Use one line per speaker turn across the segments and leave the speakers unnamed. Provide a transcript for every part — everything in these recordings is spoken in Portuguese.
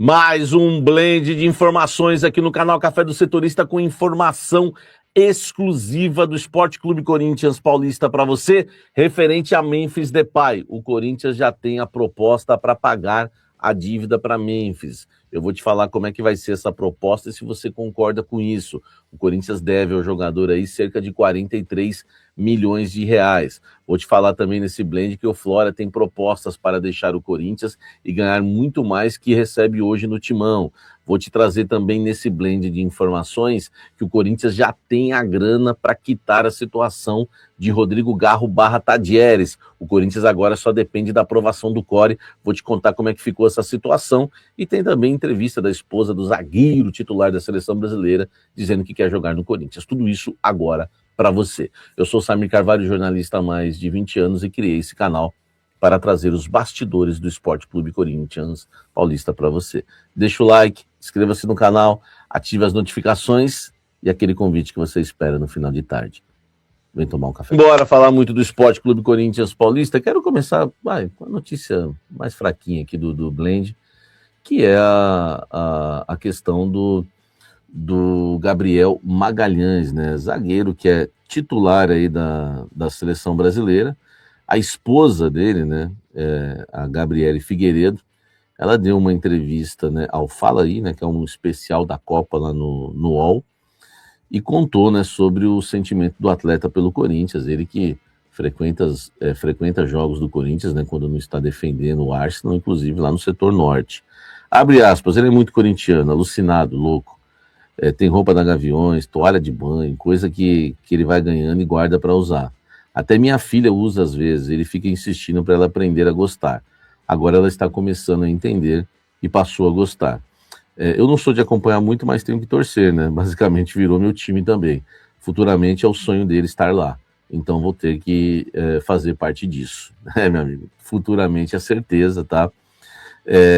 Mais um blend de informações aqui no canal Café do Setorista com informação exclusiva do Esporte Clube Corinthians Paulista para você, referente a Memphis Depay. O Corinthians já tem a proposta para pagar a dívida para Memphis. Eu vou te falar como é que vai ser essa proposta e se você concorda com isso. O Corinthians deve ao jogador aí cerca de 43 milhões de reais. Vou te falar também nesse blend que o Flora tem propostas para deixar o Corinthians e ganhar muito mais que recebe hoje no Timão. Vou te trazer também nesse blend de informações que o Corinthians já tem a grana para quitar a situação de Rodrigo Garro / Tadieres. O Corinthians agora só depende da aprovação do Core. Vou te contar como é que ficou essa situação. E tem também entrevista da esposa do zagueiro titular da seleção brasileira dizendo que quer jogar no Corinthians. Tudo isso agora para você. Eu sou Samir Carvalho, jornalista há mais de 20 anos e criei esse canal para trazer os bastidores do Esporte Clube Corinthians Paulista para você. Deixa o like, inscreva-se no canal, ative as notificações e aquele convite que você espera no final de tarde. Vem tomar um café. Bora falar muito do Esporte Clube Corinthians Paulista. Quero começar com a notícia mais fraquinha aqui do Blend, que é a questão do Gabriel Magalhães, né? Zagueiro que é titular aí da seleção brasileira. A esposa dele, né, a Gabriele Figueiredo, ela deu uma entrevista, né, ao Fala Aí, né, que é um especial da Copa lá no UOL, e contou, né, sobre o sentimento do atleta pelo Corinthians, ele que frequenta jogos do Corinthians, né, quando não está defendendo o Arsenal, inclusive lá no setor norte. Abre aspas, ele é muito corintiano, alucinado, louco, tem roupa da Gaviões, toalha de banho, coisa que ele vai ganhando e guarda para usar. Até minha filha usa às vezes, ele fica insistindo para ela aprender a gostar. Agora ela está começando a entender e passou a gostar. Eu não sou de acompanhar muito, mas tenho que torcer, né? Basicamente virou meu time também. Futuramente é o sonho dele estar lá. Então vou ter que fazer parte disso. Meu amigo? Futuramente é certeza, tá?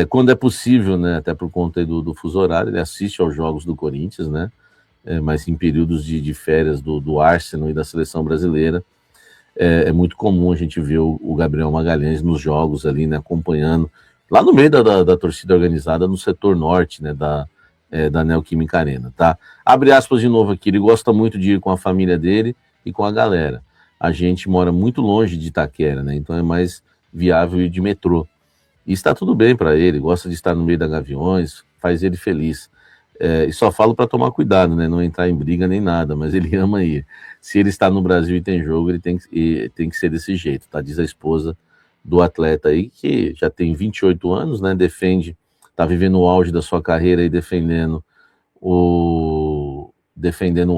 Quando é possível, né? Até por conta do fuso horário, ele assiste aos jogos do Corinthians, né? Mas em períodos de férias do Arsenal e da seleção brasileira, é muito comum a gente ver o Gabriel Magalhães nos jogos ali, né, acompanhando, lá no meio da torcida organizada no setor norte, né, da Neoquímica Arena, tá? Abre aspas de novo aqui, ele gosta muito de ir com a família dele e com a galera. A gente mora muito longe de Itaquera, né, então é mais viável ir de metrô. E está tudo bem para ele, gosta de estar no meio da Gaviões, faz ele feliz. E só falo para tomar cuidado, né? Não entrar em briga nem nada, mas ele ama ir. Se ele está no Brasil e tem jogo, ele tem que ser desse jeito, tá? Diz a esposa do atleta aí, que já tem 28 anos, né? Tá vivendo o auge da sua carreira e defendendo o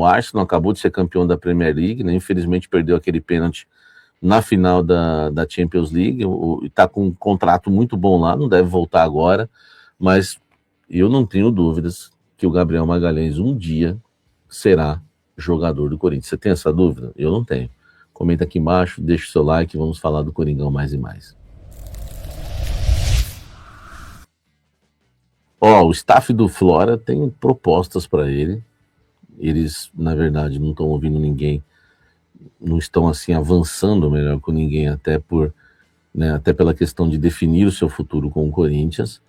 Arsenal, acabou de ser campeão da Premier League, né? Infelizmente perdeu aquele pênalti na final da Champions League, está com um contrato muito bom lá, não deve voltar agora, mas eu não tenho dúvidas que o Gabriel Magalhães um dia será jogador do Corinthians. Você tem essa dúvida? Eu não tenho. Comenta aqui embaixo, deixa o seu like e vamos falar do Coringão mais e mais. O staff do Flora tem propostas para ele. Eles, na verdade, não estão ouvindo ninguém, não estão assim avançando melhor com ninguém, até pela questão de definir o seu futuro com o Corinthians.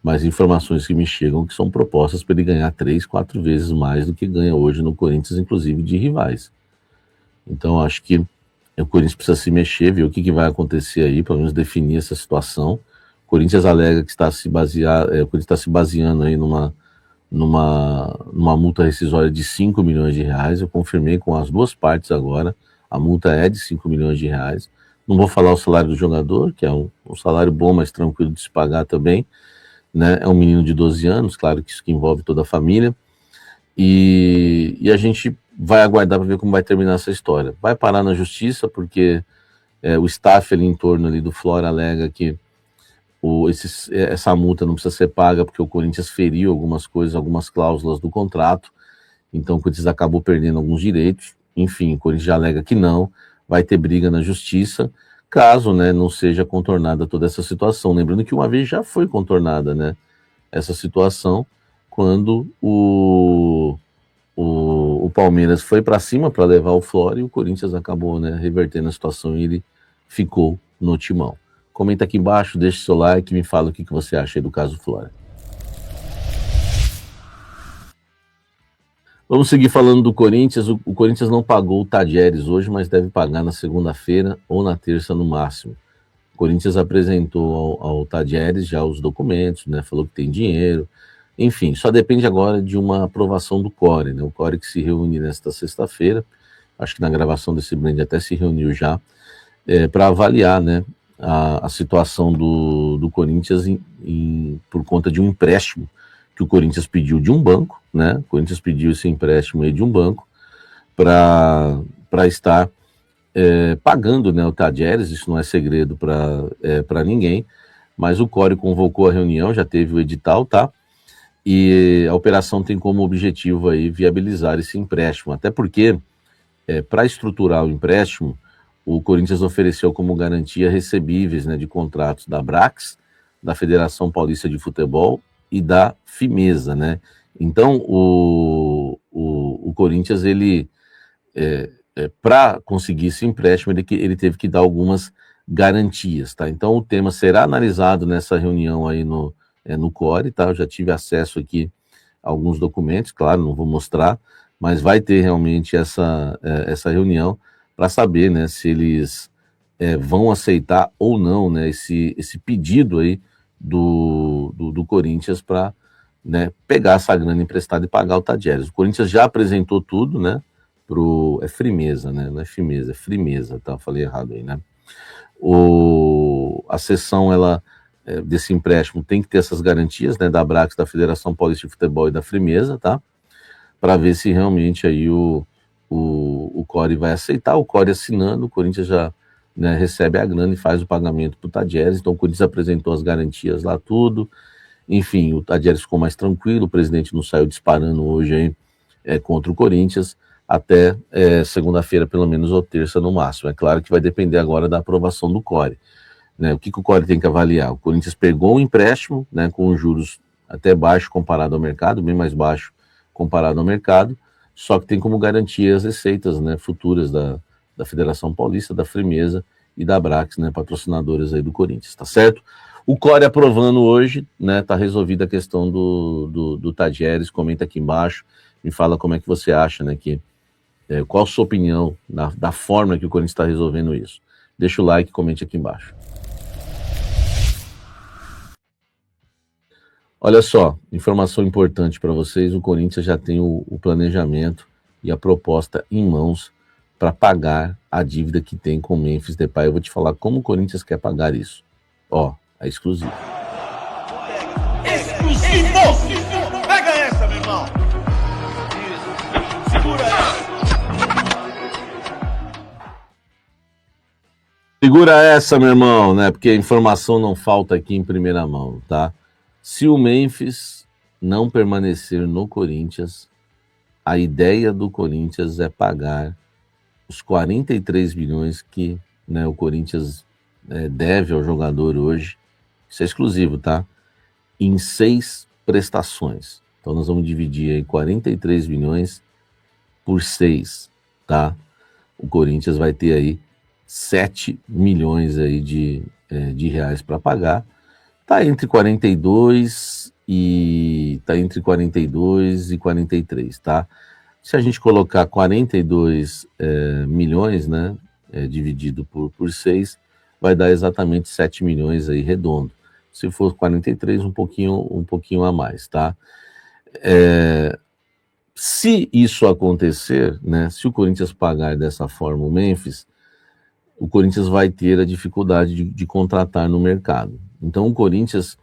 Mas informações que me chegam que são propostas para ele ganhar 3, 4 vezes mais do que ganha hoje no Corinthians, inclusive de rivais. Então acho que o Corinthians precisa se mexer, ver o que vai acontecer aí, pelo menos definir essa situação. O Corinthians alega que o Corinthians está se baseando aí numa multa rescisória de 5 milhões de reais. Eu confirmei com as duas partes agora, a multa é de 5 milhões de reais. Não vou falar o salário do jogador, que é um salário bom, mas tranquilo de se pagar também. Né? É um menino de 12 anos, claro que isso que envolve toda a família, e a gente vai aguardar para ver como vai terminar essa história. Vai parar na justiça, porque o staff ali em torno ali do Flora alega que essa multa não precisa ser paga porque o Corinthians feriu algumas coisas, algumas cláusulas do contrato, então o Corinthians acabou perdendo alguns direitos. Enfim, o Corinthians já alega que não, vai ter briga na justiça, caso, né, não seja contornada toda essa situação. Lembrando que uma vez já foi contornada, né, essa situação, quando o Palmeiras foi para cima para levar o Flora e o Corinthians acabou, né, revertendo a situação e ele ficou no Timão. Comenta aqui embaixo, deixa seu like e me fala o que você acha aí do caso Flora. Vamos seguir falando do Corinthians. O Corinthians não pagou o Tadieres hoje, mas deve pagar na segunda-feira ou na terça no máximo. O Corinthians apresentou ao Tadieres já os documentos, né? Falou que tem dinheiro. Enfim, só depende agora de uma aprovação do CORE, né? O CORE que se reúne nesta sexta-feira. Acho que na gravação desse brand até se reuniu já, para avaliar, né, a situação do Corinthians por conta de um empréstimo que o Corinthians pediu de um banco, né? O Corinthians pediu esse empréstimo aí de um banco para estar pagando, né, o Tadieres. Isso não é segredo para ninguém, mas o CORE convocou a reunião, já teve o edital, tá? E a operação tem como objetivo aí viabilizar esse empréstimo, até porque para estruturar o empréstimo, o Corinthians ofereceu como garantia recebíveis, né, de contratos da Brax, da Federação Paulista de Futebol e da Fimeza, né? Então, o Corinthians, ele, para conseguir esse empréstimo, ele teve que dar algumas garantias, tá? Então, o tema será analisado nessa reunião aí no CORE, tá? Eu já tive acesso aqui a alguns documentos, claro, não vou mostrar, mas vai ter realmente essa reunião para saber, né, se eles vão aceitar ou não, né, esse pedido aí do Corinthians para, né, pegar essa grana emprestada e pagar o Tadieres. O Corinthians já apresentou tudo, né, é Frimeza, né, não é Fimeza, é Frimeza, tá, falei errado aí, né. A sessão, desse empréstimo tem que ter essas garantias, né, da Brax, da Federação Paulista de Futebol e da Frimeza, tá, para ver se realmente aí o CORE vai aceitar. O CORE assinando, o Corinthians já, né, recebe a grana e faz o pagamento para o Tadieres. Então o Corinthians apresentou as garantias lá, tudo. Enfim, o Tadieres ficou mais tranquilo, o presidente não saiu disparando hoje aí, contra o Corinthians, até segunda-feira, pelo menos, ou terça no máximo. É claro que vai depender agora da aprovação do CORE. Né? O que o CORE tem que avaliar? O Corinthians pegou um empréstimo, né, com juros até baixo comparado ao mercado, bem mais baixo comparado ao mercado, só que tem como garantia as receitas, né, futuras da Federação Paulista, da Frimeza e da Brax, né, patrocinadoras aí do Corinthians, tá certo? O CORE aprovando hoje, né, tá resolvida a questão do Tadieres. Comenta aqui embaixo, me fala como é que você acha, né, qual a sua opinião da forma que o Corinthians está resolvendo isso. Deixa o like, comente aqui embaixo. Olha só, informação importante para vocês: o Corinthians já tem o planejamento e a proposta em mãos para pagar a dívida que tem com o Memphis Depay. Eu vou te falar como o Corinthians quer pagar isso. Ó, é exclusivo.
Exclusivo! Pega essa, meu irmão! Isso. Segura essa!
Segura essa, meu irmão, né? Porque a informação não falta aqui em primeira mão, tá? Se o Memphis não permanecer no Corinthians, a ideia do Corinthians é pagar os 43 milhões que, né, o Corinthians deve ao jogador hoje. Isso é exclusivo, tá? Em 6 prestações. Então nós vamos dividir aí 43 milhões por 6, tá? O Corinthians vai ter aí 7 milhões aí de reais para pagar. Está entre 42 e 43, tá? Se a gente colocar 42 milhões, né, dividido por 6, vai dar exatamente 7 milhões aí redondo. Se for 43, um pouquinho a mais, tá? Se isso acontecer, né, se o Corinthians pagar dessa forma o Memphis, o Corinthians vai ter a dificuldade de contratar no mercado. Então o Corinthians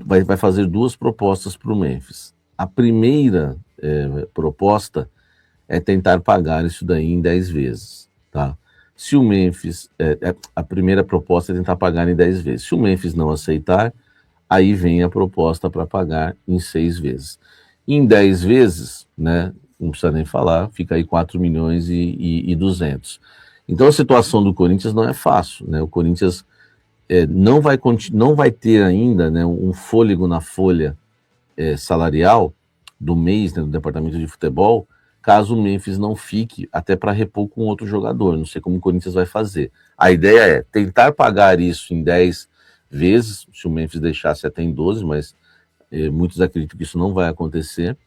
vai fazer 2 propostas para o Memphis. A primeira proposta é tentar pagar isso daí em 10 vezes, tá? Se o Memphis, a primeira proposta é tentar pagar em 10 vezes. Se o Memphis não aceitar, aí vem a proposta para pagar em 6 vezes. Em 10 vezes, né, não precisa nem falar, fica aí 4 milhões e 200. Então a situação do Corinthians não é fácil, né? O Corinthians não vai ter ainda, né, um fôlego na folha salarial do mês, né, do departamento de futebol, caso o Memphis não fique, até para repor com outro jogador. Não sei como o Corinthians vai fazer. A ideia é tentar pagar isso em 10 vezes, se o Memphis deixasse até em 12, mas muitos acreditam que isso não vai acontecer.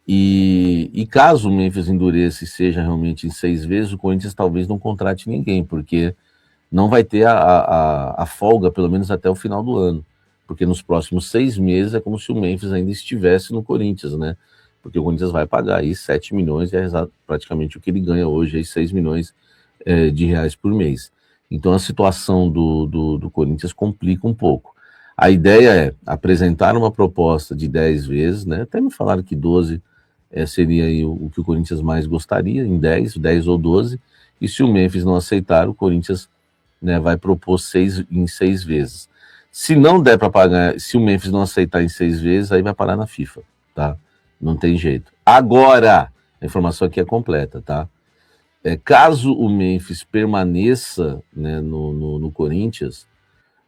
E caso o Memphis endureça e seja realmente em 6 vezes, o Corinthians talvez não contrate ninguém, porque não vai ter a folga, pelo menos até o final do ano. Porque nos próximos 6 meses é como se o Memphis ainda estivesse no Corinthians, né? Porque o Corinthians vai pagar aí 7 milhões, é praticamente o que ele ganha hoje, aí 6 milhões de reais por mês. Então a situação do Corinthians complica um pouco. A ideia é apresentar uma proposta de 10 vezes, né? Até me falaram que 12 seria aí o que o Corinthians mais gostaria, em 10 ou 12, e se o Memphis não aceitar, o Corinthians, né, vai propor 6 em 6 vezes. Se não der para pagar, se o Memphis não aceitar em 6 vezes, aí vai parar na FIFA, tá? Não tem jeito. Agora, a informação aqui é completa, tá? Caso o Memphis permaneça, né, no Corinthians,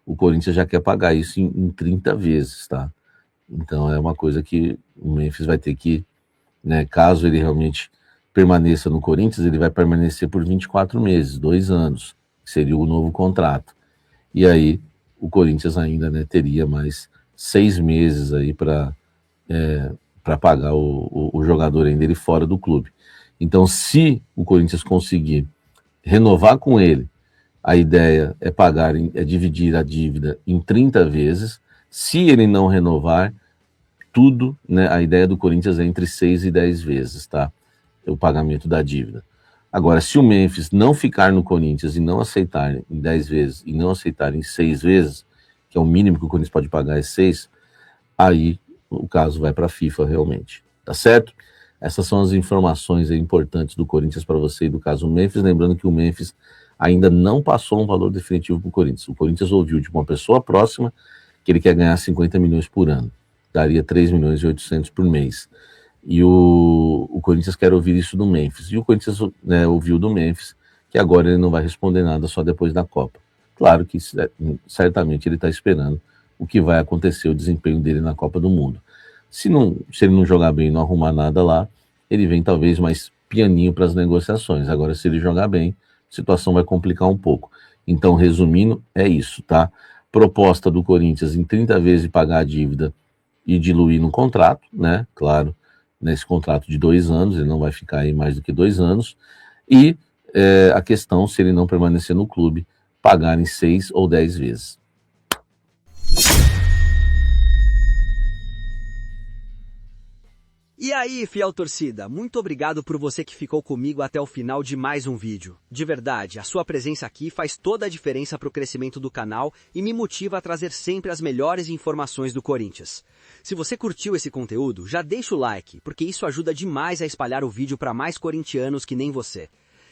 o Corinthians já quer pagar isso em 30 vezes, tá? Então é uma coisa que o Memphis vai ter que, né, caso ele realmente permaneça no Corinthians, ele vai permanecer por 24 meses, 2 anos, que seria o novo contrato. E aí o Corinthians ainda, né, teria mais 6 meses aí para pagar o jogador ainda ele fora do clube. Então, se o Corinthians conseguir renovar com ele, a ideia é dividir a dívida em 30 vezes. Se ele não renovar, tudo, né, a ideia do Corinthians é entre 6 e 10 vezes, tá? O pagamento da dívida. Agora, se o Memphis não ficar no Corinthians e não aceitar em 10 vezes e não aceitar em 6 vezes, que é o mínimo que o Corinthians pode pagar é 6, aí o caso vai para a FIFA realmente, tá certo? Essas são as informações importantes do Corinthians para você e do caso Memphis. Lembrando que o Memphis ainda não passou um valor definitivo para o Corinthians. O Corinthians ouviu de uma pessoa próxima que ele quer ganhar 50 milhões por ano. Daria 3 milhões e 800 por mês. E o Corinthians quer ouvir isso do Memphis. E o Corinthians, né, ouviu do Memphis que agora ele não vai responder nada só depois da Copa. Claro que certamente ele está esperando o que vai acontecer, o desempenho dele na Copa do Mundo. Se ele não jogar bem e não arrumar nada lá, ele vem talvez mais pianinho para as negociações. Agora, se ele jogar bem, a situação vai complicar um pouco. Então, resumindo, é isso, tá? Proposta do Corinthians em 30 vezes pagar a dívida e diluir no contrato, né? Claro, nesse contrato de 2 anos, ele não vai ficar aí mais do que 2 anos. E a questão, se ele não permanecer no clube, pagar em 6 ou 10 vezes.
E aí, fiel torcida, muito obrigado por você que ficou comigo até o final de mais um vídeo. De verdade, a sua presença aqui faz toda a diferença para o crescimento do canal e me motiva a trazer sempre as melhores informações do Corinthians. Se você curtiu esse conteúdo, já deixa o like, porque isso ajuda demais a espalhar o vídeo para mais corintianos que nem você.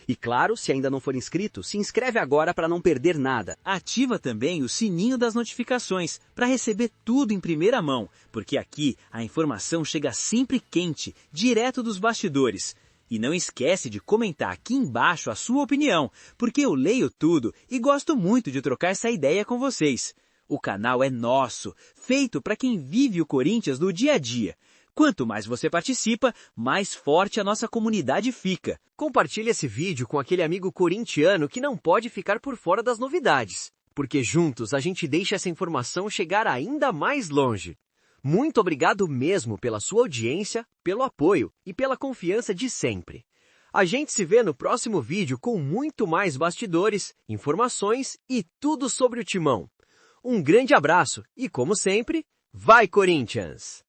E claro, se ainda não for inscrito, se inscreve agora para não perder nada.
Ativa também o sininho das notificações para receber tudo em primeira mão, porque aqui a informação chega sempre quente, direto dos bastidores. E não esquece de comentar aqui embaixo a sua opinião, porque eu leio tudo e gosto muito de trocar essa ideia com vocês. O canal é nosso, feito para quem vive o Corinthians no dia a dia. Quanto mais você participa, mais forte a nossa comunidade fica.
Compartilhe esse vídeo com aquele amigo corintiano que não pode ficar por fora das novidades, porque juntos a gente deixa essa informação chegar ainda mais longe. Muito obrigado mesmo pela sua audiência, pelo apoio e pela confiança de sempre. A gente se vê no próximo vídeo com muito mais bastidores, informações e tudo sobre o Timão. Um grande abraço e, como sempre, vai Corinthians!